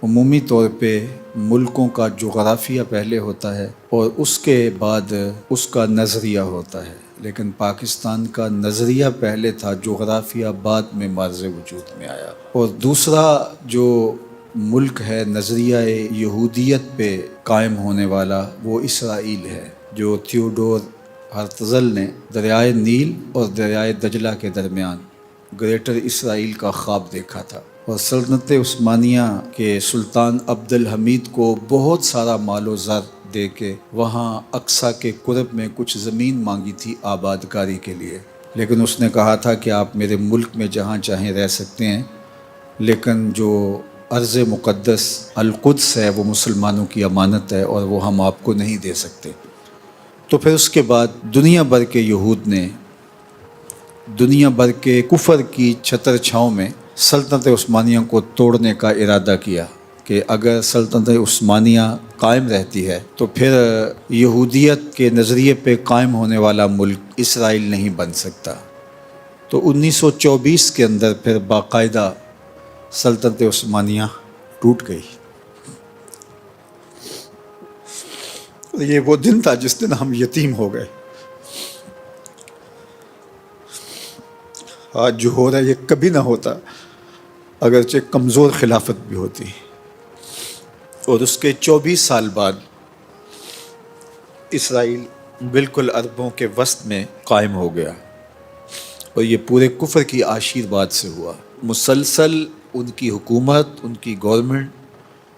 عمومی طور پہ ملکوں کا جغرافیہ پہلے ہوتا ہے اور اس کے بعد اس کا نظریہ ہوتا ہے، لیکن پاکستان کا نظریہ پہلے تھا، جغرافیہ بعد میں معرض وجود میں آیا۔ اور دوسرا جو ملک ہے نظریہ یہودیت پہ قائم ہونے والا، وہ اسرائیل ہے، جو تھیوڈور ہرتزل نے دریائے نیل اور دریائے دجلہ کے درمیان گریٹر اسرائیل کا خواب دیکھا تھا، اور سلطنت عثمانیہ کے سلطان عبد الحمید کو بہت سارا مال و زر دے کے وہاں اقصی کے قرب میں کچھ زمین مانگی تھی آباد کاری کے لیے، لیکن اس نے کہا تھا کہ آپ میرے ملک میں جہاں چاہیں رہ سکتے ہیں، لیکن جو ارض مقدس القدس ہے وہ مسلمانوں کی امانت ہے اور وہ ہم آپ کو نہیں دے سکتے۔ تو پھر اس کے بعد دنیا بھر کے یہود نے دنیا بھر کے کفر کی چھتر چھاؤں میں سلطنت عثمانیہ کو توڑنے کا ارادہ کیا کہ اگر سلطنت عثمانیہ قائم رہتی ہے تو پھر یہودیت کے نظریے پہ قائم ہونے والا ملک اسرائیل نہیں بن سکتا۔ تو 1924 کے اندر پھر باقاعدہ سلطنت عثمانیہ ٹوٹ گئی۔ یہ وہ دن تھا جس دن ہم یتیم ہو گئے۔ آج جو ہو رہا ہے یہ کبھی نہ ہوتا اگرچہ کمزور خلافت بھی ہوتی، اور اس کے 24 سال بعد اسرائیل بالکل عربوں کے وسط میں قائم ہو گیا، اور یہ پورے کفر کی آشیرواد سے ہوا۔ مسلسل ان کی حکومت، ان کی گورنمنٹ،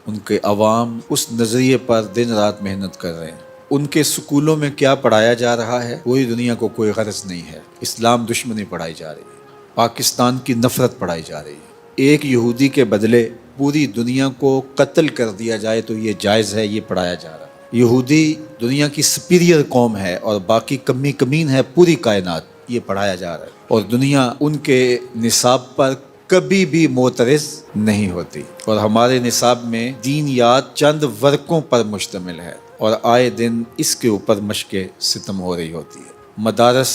ان کے عوام اس نظریے پر دن رات محنت کر رہے ہیں۔ ان کے سکولوں میں کیا پڑھایا جا رہا ہے، پوری دنیا کو کوئی غرض نہیں ہے۔ اسلام دشمنی پڑھائی جا رہی ہے، پاکستان کی نفرت پڑھائی جا رہی ہے۔ ایک یہودی کے بدلے پوری دنیا کو قتل کر دیا جائے تو یہ جائز ہے، یہ پڑھایا جا رہا ہے۔ یہودی دنیا کی سپیریئر قوم ہے اور باقی کمی کمین ہے پوری کائنات، یہ پڑھایا جا رہا ہے، اور دنیا ان کے نصاب پر کبھی بھی معترض نہیں ہوتی۔ اور ہمارے نصاب میں دینیات چند ورقوں پر مشتمل ہے، اور آئے دن اس کے اوپر مشق ستم ہو رہی ہوتی ہے۔ مدارس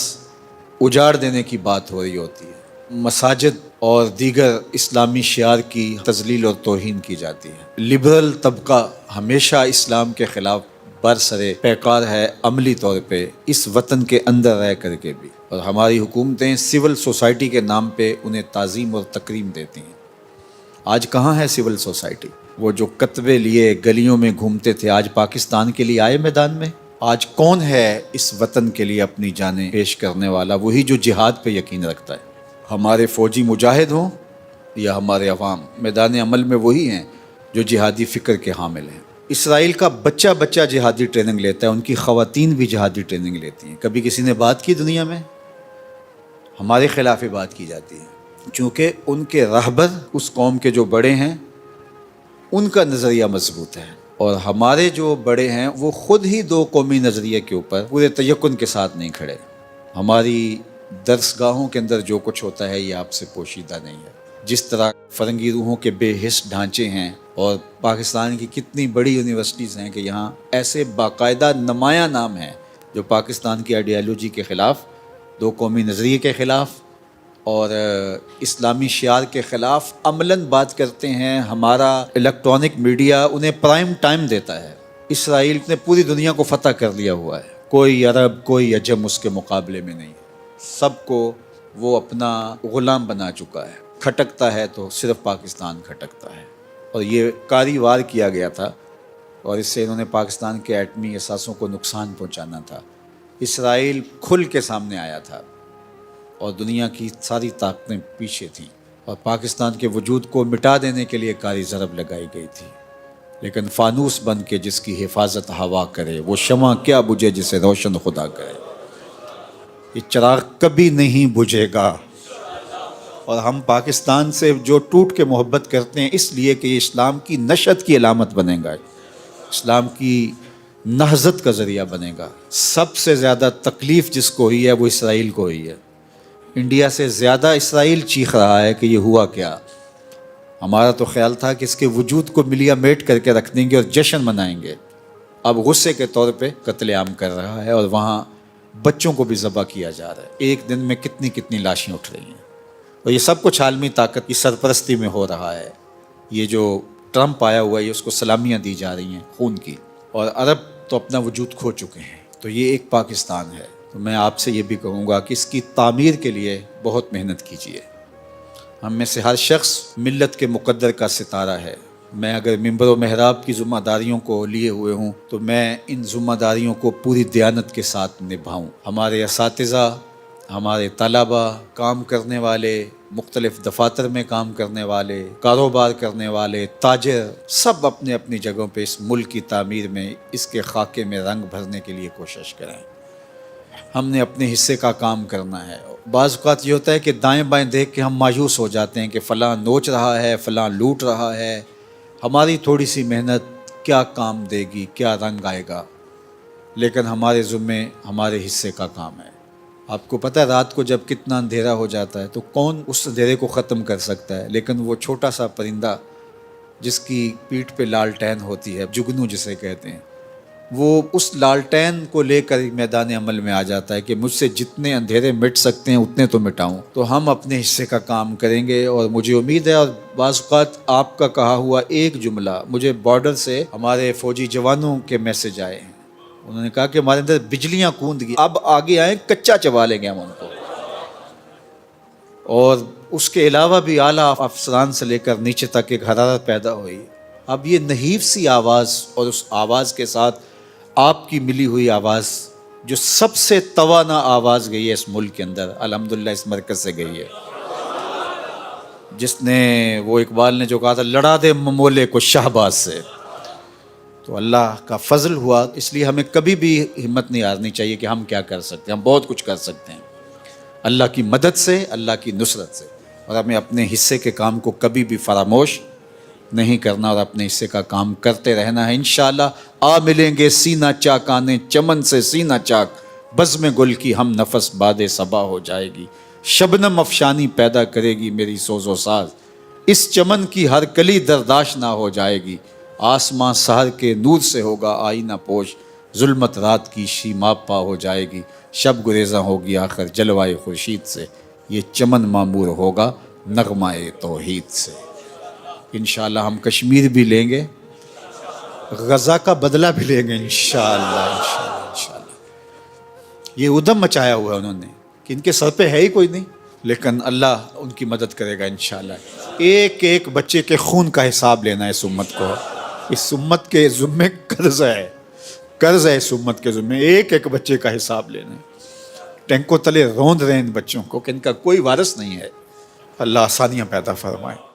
اجاڑ دینے کی بات ہو رہی ہوتی ہے، مساجد اور دیگر اسلامی شعار کی تذلیل اور توہین کی جاتی ہے۔ لبرل طبقہ ہمیشہ اسلام کے خلاف برسرے پیکار ہے، عملی طور پہ اس وطن کے اندر رہ کر کے بھی، اور ہماری حکومتیں سول سوسائٹی کے نام پہ انہیں تعظیم اور تکریم دیتی ہیں۔ آج کہاں ہے سول سوسائٹی؟ وہ جو کتبے لیے گلیوں میں گھومتے تھے آج پاکستان کے لیے آئے میدان میں؟ آج کون ہے اس وطن کے لیے اپنی جانیں پیش کرنے والا؟ وہی جو جہاد پہ یقین رکھتا ہے۔ ہمارے فوجی مجاہد ہوں یا ہمارے عوام، میدان عمل میں وہی ہیں جو جہادی فکر کے حامل ہیں۔ اسرائیل کا بچہ بچہ جہادی ٹریننگ لیتا ہے، ان کی خواتین بھی جہادی ٹریننگ لیتی ہیں۔ کبھی کسی نے بات کی دنیا میں؟ ہمارے خلاف بات کی جاتی ہے، چونکہ ان کے رہبر اس قوم کے جو بڑے ہیں ان کا نظریہ مضبوط ہے، اور ہمارے جو بڑے ہیں وہ خود ہی دو قومی نظریے کے اوپر پورے تیقن کے ساتھ نہیں کھڑے۔ ہماری درس گاہوں کے اندر جو کچھ ہوتا ہے یہ آپ سے پوشیدہ نہیں ہے۔ جس طرح فرنگی روحوں کے بے حس ڈھانچے ہیں، اور پاکستان کی کتنی بڑی یونیورسٹیز ہیں کہ یہاں ایسے باقاعدہ نمایاں نام ہیں جو پاکستان کی آئیڈیالوجی کے خلاف، دو قومی نظریے کے خلاف اور اسلامی شعار کے خلاف عملاً بات کرتے ہیں۔ ہمارا الیکٹرانک میڈیا انہیں پرائم ٹائم دیتا ہے۔ اسرائیل نے پوری دنیا کو فتح کر لیا ہوا ہے، کوئی عرب کوئی عجم اس کے مقابلے میں نہیں، سب کو وہ اپنا غلام بنا چکا ہے۔ کھٹکتا ہے تو صرف پاکستان کھٹکتا ہے، اور یہ کاری وار کیا گیا تھا، اور اس سے انہوں نے پاکستان کے ایٹمی اثاثوں کو نقصان پہنچانا تھا۔ اسرائیل کھل کے سامنے آیا تھا، اور دنیا کی ساری طاقتیں پیچھے تھیں، اور پاکستان کے وجود کو مٹا دینے کے لیے کاری ضرب لگائی گئی تھی، لیکن فانوس بن کے جس کی حفاظت ہوا کرے، وہ شمع کیا بجھے جسے روشن خدا کرے۔ یہ چراغ کبھی نہیں بجھے گا، اور ہم پاکستان سے جو ٹوٹ کے محبت کرتے ہیں اس لیے کہ یہ اسلام کی نشت کی علامت بنے گا، اسلام کی نہضت کا ذریعہ بنے گا۔ سب سے زیادہ تکلیف جس کو ہوئی ہے وہ اسرائیل کو ہوئی ہے۔ انڈیا سے زیادہ اسرائیل چیخ رہا ہے کہ یہ ہوا کیا۔ ہمارا تو خیال تھا کہ اس کے وجود کو ملیا میٹ کر کے رکھ دیں گے اور جشن منائیں گے، اب غصے کے طور پہ قتل عام کر رہا ہے، اور وہاں بچوں کو بھی ذبح کیا جا رہا ہے۔ ایک دن میں کتنی کتنی لاشیں اٹھ رہی ہیں، اور یہ سب کچھ عالمی طاقت کی سرپرستی میں ہو رہا ہے۔ یہ جو ٹرمپ آیا ہوا ہے اس کو سلامیاں دی جا رہی ہیں خون کی، اور عرب تو اپنا وجود کھو چکے ہیں۔ تو یہ ایک پاکستان ہے۔ تو میں آپ سے یہ بھی کہوں گا کہ اس کی تعمیر کے لیے بہت محنت کیجیے۔ ہم میں سے ہر شخص ملت کے مقدر کا ستارہ ہے۔ میں اگر منبر و محراب کی ذمہ داریوں کو لیے ہوئے ہوں تو میں ان ذمہ داریوں کو پوری دیانت کے ساتھ نبھاؤں۔ ہمارے اساتذہ، ہمارے طلباء، کام کرنے والے، مختلف دفاتر میں کام کرنے والے، کاروبار کرنے والے، تاجر، سب اپنے اپنی جگہوں پہ اس ملک کی تعمیر میں، اس کے خاکے میں رنگ بھرنے کے لیے کوشش کریں۔ ہم نے اپنے حصے کا کام کرنا ہے۔ بعض اوقات یہ ہوتا ہے کہ دائیں بائیں دیکھ کے ہم مایوس ہو جاتے ہیں کہ فلاں نوچ رہا ہے، فلاں لوٹ رہا ہے، ہماری تھوڑی سی محنت کیا کام دے گی، کیا رنگ آئے گا؟ لیکن ہمارے ذمے ہمارے حصے کا کام ہے۔ آپ کو پتہ ہے رات کو جب کتنا اندھیرا ہو جاتا ہے تو کون اس اندھیرے کو ختم کر سکتا ہے؟ لیکن وہ چھوٹا سا پرندہ جس کی پیٹھ پہ لالٹین ہوتی ہے، جگنو جسے کہتے ہیں، وہ اس لالٹین کو لے کر میدان عمل میں آ جاتا ہے کہ مجھ سے جتنے اندھیرے مٹ سکتے ہیں اتنے تو مٹاؤں۔ تو ہم اپنے حصے کا کام کریں گے، اور مجھے امید ہے، اور بعض اوقات آپ کا کہا ہوا ایک جملہ مجھے بارڈر سے ہمارے فوجی جوانوں کے میسج آئے ہیں، انہوں نے کہا کہ ہمارے اندر بجلیاں کوند گئی، اب آگے آئیں کچا چبا لیں گے ہم ان کو۔ اور اس کے علاوہ بھی اعلیٰ افسران سے لے کر نیچے تک ایک حرارت پیدا ہوئی۔ اب یہ نحیف سی آواز، اور اس آواز کے ساتھ آپ کی ملی ہوئی آواز، جو سب سے توانا آواز گئی ہے اس ملک کے اندر، الحمدللہ اس مرکز سے گئی ہے، جس نے، وہ اقبال نے جو کہا تھا، لڑا دے ممولے کو شہباز سے۔ تو اللہ کا فضل ہوا، اس لیے ہمیں کبھی بھی ہمت نہیں ہارنی چاہیے کہ ہم کیا کر سکتے ہیں، ہم بہت کچھ کر سکتے ہیں اللہ کی مدد سے، اللہ کی نصرت سے، اور ہمیں اپنے حصے کے کام کو کبھی بھی فراموش نہیں کرنا، اور اپنے حصے کا کام کرتے رہنا ہے۔ انشاءاللہ آ ملیں گے سینہ چاک آنے، چمن سے سینہ چاک، بزم گل کی ہم نفس باد صبا ہو جائے گی، شبنم افشانی پیدا کرے گی میری سوز و ساز، اس چمن کی ہر کلی درداش نہ ہو جائے گی، آسماں سحر کے نور سے ہوگا آئینہ پوش، ظلمت رات کی شیماب پا ہو جائے گی، شب گریزاں ہوگی آخر جلوائے خورشید سے، یہ چمن معمور ہوگا نغمہ توحید سے۔ انشاءاللہ ہم کشمیر بھی لیں گے، غزہ کا بدلہ بھی لیں گے انشاءاللہ۔ یہ ادھم مچایا ہوا ہے انہوں نے کہ ان کے سر پہ ہے ہی کوئی نہیں، لیکن اللہ ان کی مدد کرے گا انشاءاللہ۔ ایک ایک بچے کے خون کا حساب لینا ہے اس امت کو، اس امت کے ذمے قرض ہے، قرض ہے اس امت کے ذمے، ایک ایک بچے کا حساب لینا ہے۔ ٹینکوں تلے روند رہے ان بچوں کو کہ ان کا کوئی وارث نہیں ہے۔ اللہ آسانیاں پیدا فرمائے۔